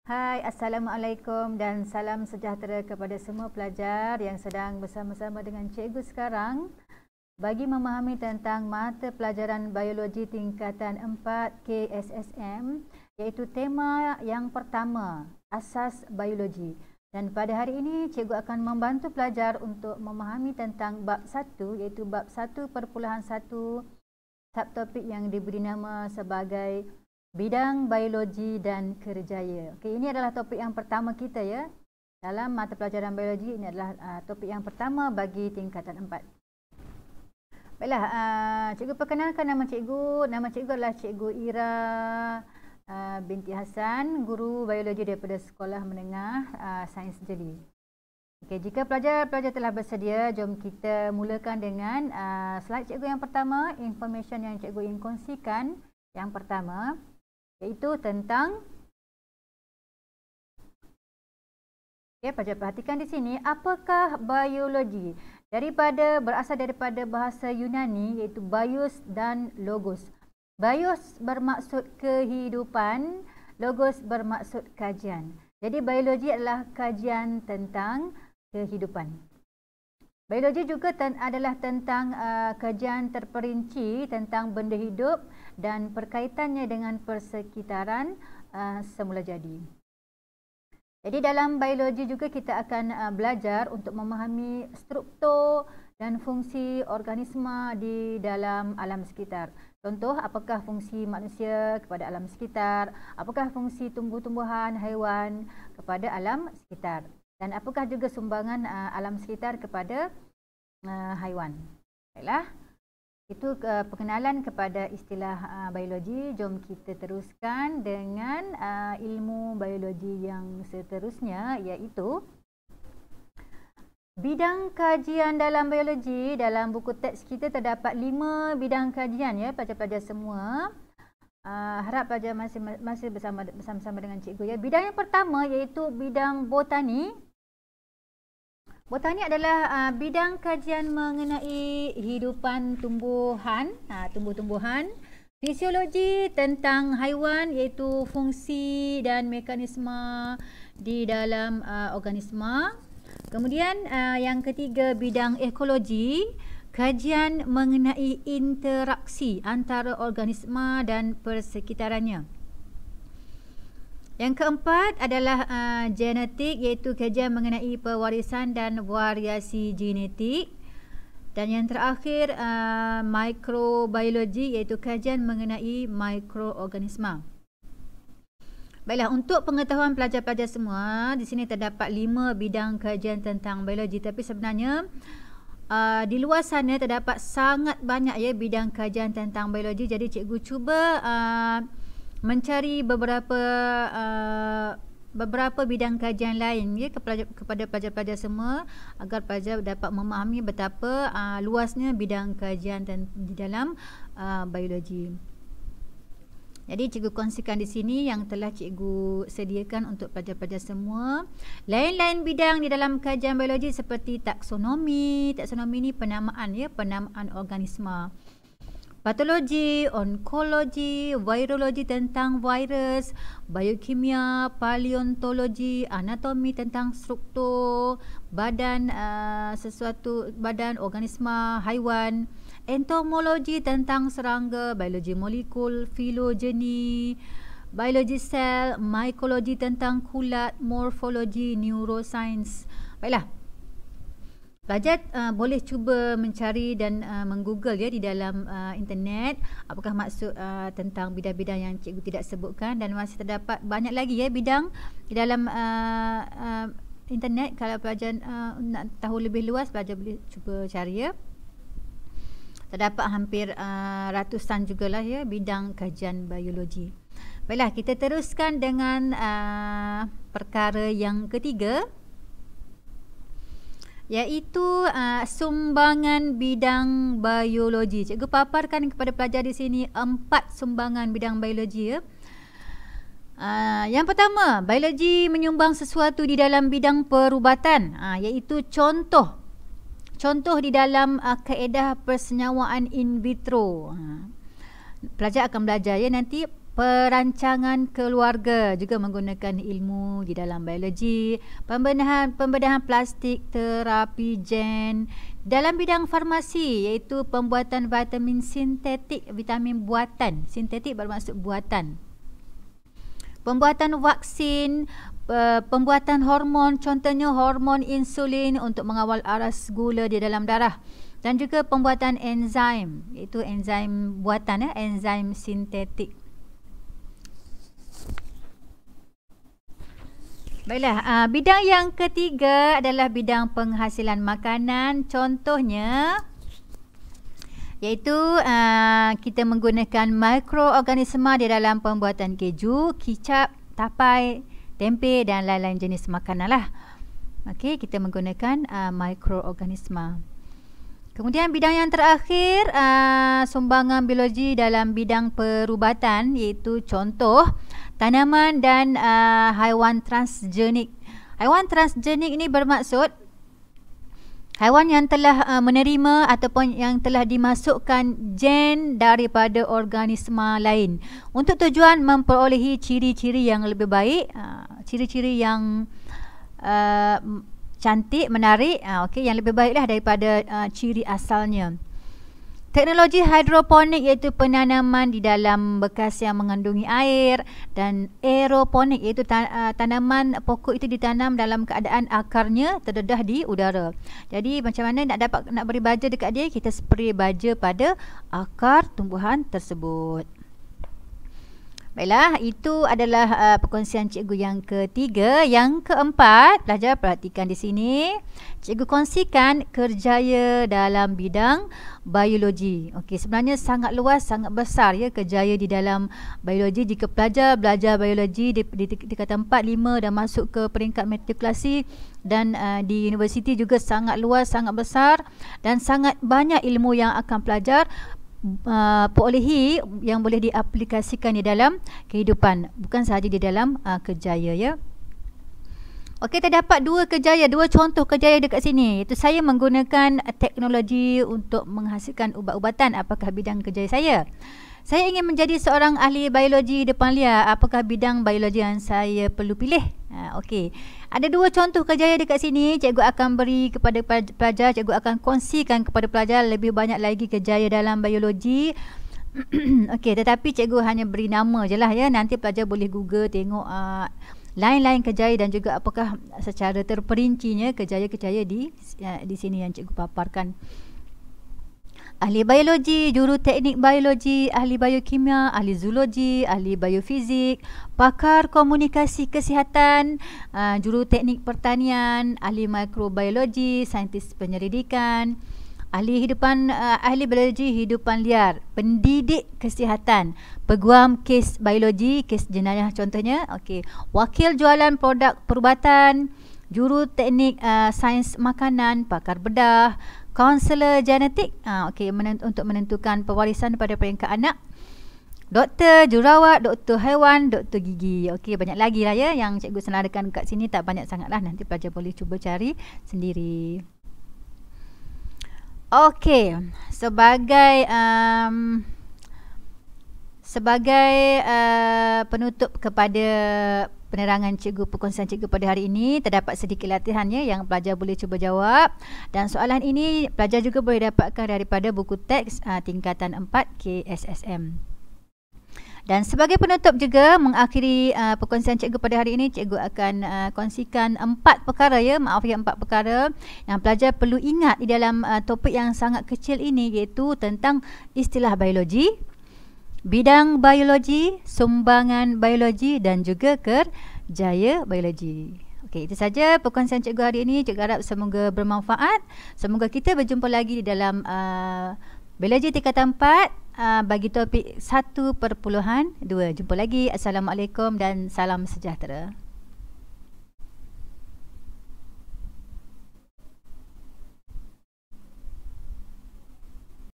Hai, Assalamualaikum dan salam sejahtera kepada semua pelajar yang sedang bersama-sama dengan cikgu sekarang bagi memahami tentang mata pelajaran Biologi tingkatan 4 KSSM, iaitu tema yang pertama, Asas Biologi. Dan pada hari ini cikgu akan membantu pelajar untuk memahami tentang bab 1, iaitu bab 1.1, subtopik yang diberi nama sebagai Bidang Biologi dan Kerjaya. Okey, ini adalah topik yang pertama kita ya. Dalam mata pelajaran biologi, ini adalah topik yang pertama bagi tingkatan 4. Baiklah, cikgu perkenalkan nama cikgu. Nama cikgu adalah Cikgu Ira binti Hasan, guru biologi daripada Sekolah Menengah Sains Jeli. Okey, jika pelajar-pelajar telah bersedia, jom kita mulakan dengan slide cikgu yang pertama, information yang cikgu ingin kongsikan. Yang pertama, iaitu tentang, pelajar perhatikan di sini, apakah biologi? Berasal daripada bahasa Yunani, iaitu bios dan logos. Bios bermaksud kehidupan, logos bermaksud kajian. Jadi biologi adalah kajian tentang kehidupan. Biologi juga adalah tentang kajian terperinci tentang benda hidup dan perkaitannya dengan persekitaran semula jadi. Jadi dalam biologi juga kita akan belajar untuk memahami struktur dan fungsi organisma di dalam alam sekitar. Contoh, apakah fungsi manusia kepada alam sekitar, apakah fungsi tumbuh-tumbuhan, haiwan kepada alam sekitar, dan apakah juga sumbangan alam sekitar kepada haiwan. Baiklah, itu perkenalan kepada istilah biologi. Jom kita teruskan dengan ilmu biologi yang seterusnya, iaitu bidang kajian dalam biologi. Dalam buku teks kita terdapat 5 bidang kajian ya pelajar-pelajar semua. Harap pelajar masih bersama-sama dengan cikgu ya. Bidang yang pertama iaitu bidang botani. Botani adalah bidang kajian mengenai hidupan tumbuhan, tumbuh-tumbuhan. Fisiologi tentang haiwan, iaitu fungsi dan mekanisme di dalam organisma. Kemudian yang ketiga, bidang ekologi, kajian mengenai interaksi antara organisma dan persekitarannya. Yang keempat adalah genetik, iaitu kajian mengenai pewarisan dan variasi genetik. Dan yang terakhir mikrobiologi, iaitu kajian mengenai mikroorganisma. Baiklah, untuk pengetahuan pelajar-pelajar semua, di sini terdapat 5 bidang kajian tentang biologi, tapi sebenarnya di luar sana terdapat sangat banyak ya bidang kajian tentang biologi. Jadi cikgu cuba mencari beberapa bidang kajian lain ya kepada pelajar-pelajar semua, agar pelajar dapat memahami betapa luasnya bidang kajian di dalam biologi. Jadi cikgu kongsikan di sini yang telah cikgu sediakan untuk pelajar-pelajar semua. Lain-lain bidang di dalam kajian biologi seperti taksonomi. Taksonomi ni penamaan ya, penamaan organisma. Patologi, onkologi, virologi tentang virus, biokimia, paleontologi, anatomi tentang struktur badan badan organisma haiwan, entomologi tentang serangga, biologi molekul, filogeni, biologi sel, mikologi tentang kulat, morfologi, neuroscience. Baiklah, pelajar boleh cuba mencari dan menggoogle ya di dalam internet apakah maksud tentang bidang-bidang yang cikgu tidak sebutkan, dan masih terdapat banyak lagi ya bidang di dalam internet. Kalau pelajar nak tahu lebih luas, pelajar boleh cuba cari ya. Terdapat hampir ratusan jugalah ya bidang kajian biologi. Baiklah, kita teruskan dengan perkara yang ketiga, iaitu sumbangan bidang biologi. Cikgu paparkan kepada pelajar di sini 4 sumbangan bidang biologi ya. Yang pertama, biologi menyumbang sesuatu di dalam bidang perubatan, iaitu contoh di dalam kaedah persenyawaan in vitro. Pelajar akan belajar ya nanti perancangan keluarga juga menggunakan ilmu di dalam biologi, pembedahan plastik, terapi gen, dalam bidang farmasi iaitu pembuatan vitamin sintetik, vitamin buatan, sintetik bermaksud buatan, pembuatan vaksin, pembuatan hormon, contohnya hormon insulin untuk mengawal aras gula di dalam darah, dan juga pembuatan enzim, iaitu enzim buatan, enzim sintetik. Baiklah, bidang yang ketiga adalah bidang penghasilan makanan. Contohnya iaitu kita menggunakan mikroorganisma di dalam pembuatan keju, kicap, tapai, tempe dan lain-lain jenis makanan lah. Okey, kita menggunakan mikroorganisma. Kemudian bidang yang terakhir, sumbangan biologi dalam bidang perubatan, iaitu contoh tanaman dan haiwan transgenik. Haiwan transgenik ini bermaksud haiwan yang telah menerima ataupun yang telah dimasukkan gen daripada organisma lain untuk tujuan memperolehi ciri-ciri yang lebih baik, ciri-ciri yang cantik, menarik, okey, yang lebih baiklah daripada ciri asalnya. Teknologi hidroponik iaitu penanaman di dalam bekas yang mengandungi air, dan aeroponik iaitu tanaman pokok itu ditanam dalam keadaan akarnya terdedah di udara. Jadi macam mana nak beri baja dekat dia, kita spray baja pada akar tumbuhan tersebut. Baiklah, itu adalah perkongsian cikgu yang ketiga. Yang keempat, pelajar perhatikan di sini. Cikgu kongsikan kerjaya dalam bidang biologi. Okey, sebenarnya sangat luas, sangat besar ya kerjaya di dalam biologi. Jika pelajar belajar biologi di tingkatan 4, 5 dan masuk ke peringkat matrikulasi dan di universiti juga sangat luas, sangat besar dan sangat banyak ilmu yang akan pelajar perolehi yang boleh diaplikasikan di dalam kehidupan, bukan sahaja di dalam kerjaya ya. Okey, terdapat dua contoh kerjaya dekat sini. Itu saya menggunakan teknologi untuk menghasilkan ubat-ubatan. Apakah bidang kerjaya saya? Saya ingin menjadi seorang ahli biologi depan-lia. Apakah bidang biologi yang saya perlu pilih? Okey. Ada dua contoh kerjaya dekat sini. Cikgu akan beri kepada pelajar, cikgu akan kongsikan kepada pelajar lebih banyak lagi kerjaya dalam biologi. Okey, tetapi cikgu hanya beri nama je lah ya. Nanti pelajar boleh Google tengok lain-lain kerjaya dan juga apakah secara terperincinya kerjaya-kerjaya di sini yang cikgu paparkan. Ahli biologi, juru teknik biologi, ahli biokimia, ahli zoologi, ahli biofizik, pakar komunikasi kesihatan, juru teknik pertanian, ahli mikrobiologi, saintis penyelidikan, ahli biologi hidupan liar, pendidik kesihatan, peguam kes biologi, kes jenayah contohnya, okey, wakil jualan produk perubatan, juru teknik sains makanan, pakar bedah, kaunselor genetik, untuk menentukan pewarisan pada peringkat anak, doktor, jururawat, doktor haiwan, doktor gigi. Okey, banyak lagi lah ya yang cikgu senaraikan kat sini, tak banyak sangat lah, nanti pelajar boleh cuba cari sendiri. Okey, sebagai penutup kepada penerangan cikgu, perkongsian cikgu pada hari ini, terdapat sedikit latihannya yang pelajar boleh cuba jawab, dan soalan ini pelajar juga boleh dapatkan daripada buku teks tingkatan 4 KSSM. Dan sebagai penutup juga mengakhiri perkongsian cikgu pada hari ini, cikgu akan kongsikan 4 perkara ya, 4 perkara yang pelajar perlu ingat di dalam topik yang sangat kecil ini, iaitu tentang istilah biologi, bidang biologi, sumbangan biologi dan juga kerjaya biologi. Okey, itu saja perkongsian cikgu hari ini. Cikgu harap semoga bermanfaat. Semoga kita berjumpa lagi di dalam biologi tingkatan 4 bagi topik 1.2. Jumpa lagi. Assalamualaikum dan salam sejahtera.